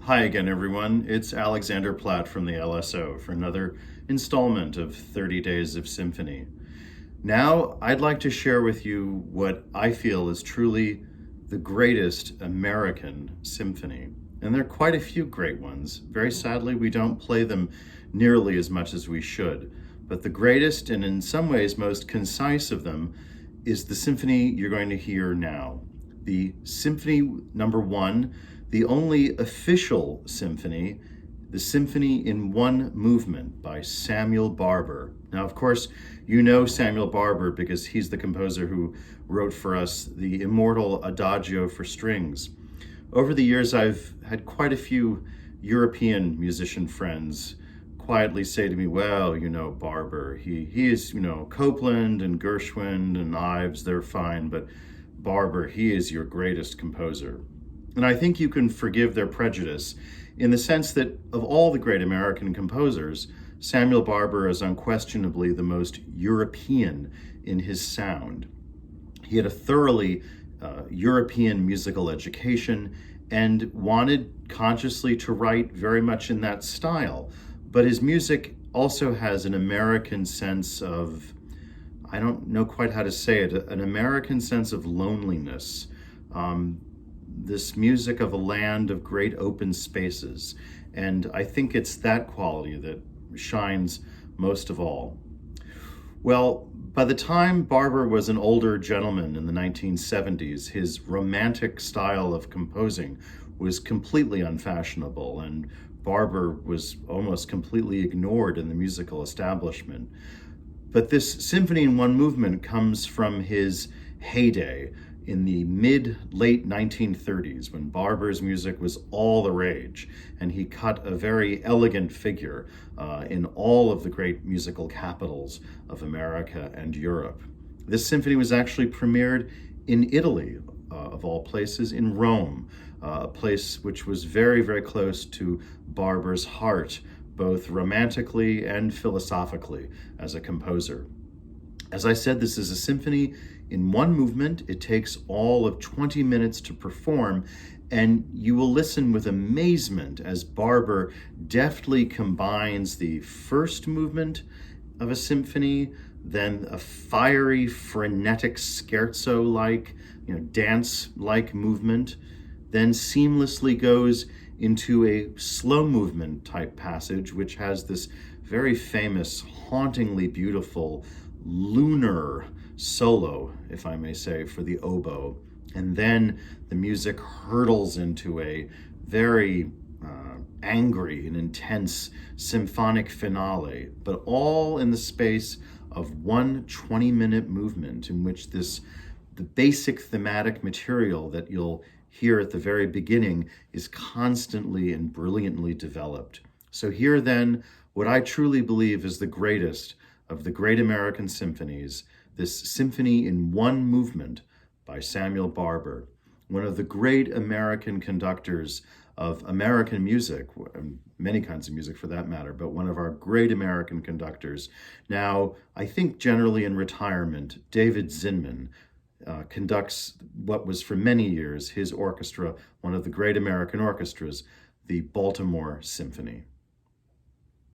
Hi again, everyone. It's Alexander Platt from the LSO for another installment of 30 Days of Symphony. Now, I'd like to share with you what I feel is truly the greatest American symphony. And there are quite a few great ones. Very sadly, we don't play them nearly as much as we should. But the greatest and in some ways most concise of them is the symphony you're going to hear now. The Symphony Number 1, the only official symphony, the Symphony in One Movement by Samuel Barber. Now, of course, you know Samuel Barber because he's the composer who wrote for us the immortal Adagio for strings. Over the years, I've had quite a few European musician friends quietly say to me, well, Barber, he is, Copland and Gershwin and Ives, they're fine, but Barber, he is your greatest composer. And I think you can forgive their prejudice in the sense that of all the great American composers, Samuel Barber is unquestionably the most European in his sound. He had a thoroughly European musical education and wanted consciously to write very much in that style. But his music also has an American sense of, I don't know quite how to say it, an American sense of loneliness. This music of a land of great open spaces. And I think it's that quality that shines most of all. Well, by the time Barber was an older gentleman in the 1970s, his romantic style of composing was completely unfashionable, and Barber was almost completely ignored in the musical establishment. But this Symphony in One Movement comes from his heyday in the mid-late 1930s, when Barber's music was all the rage, and he cut a very elegant figure in all of the great musical capitals of America and Europe. This symphony was actually premiered in Italy, of all places, in Rome, a place which was very, very close to Barber's heart, both romantically and philosophically as a composer. As I said, this is a symphony in one movement. It takes all of 20 minutes to perform, and you will listen with amazement as Barber deftly combines the first movement of a symphony, then a fiery, frenetic scherzo-like, dance-like movement, then seamlessly goes into a slow movement type passage, which has this very famous, hauntingly beautiful lunar solo, if I may say, for the oboe. And then the music hurtles into a very angry and intense symphonic finale, but all in the space of one 20-minute movement in which the basic thematic material that you'll hear at the very beginning is constantly and brilliantly developed. So here then, what I truly believe is the greatest of the great American symphonies, this Symphony in One Movement by Samuel Barber, one of the great American conductors of American music, many kinds of music for that matter, but one of our great American conductors. Now, I think generally in retirement, David Zinman conducts what was for many years his orchestra, one of the great American orchestras, the Baltimore Symphony.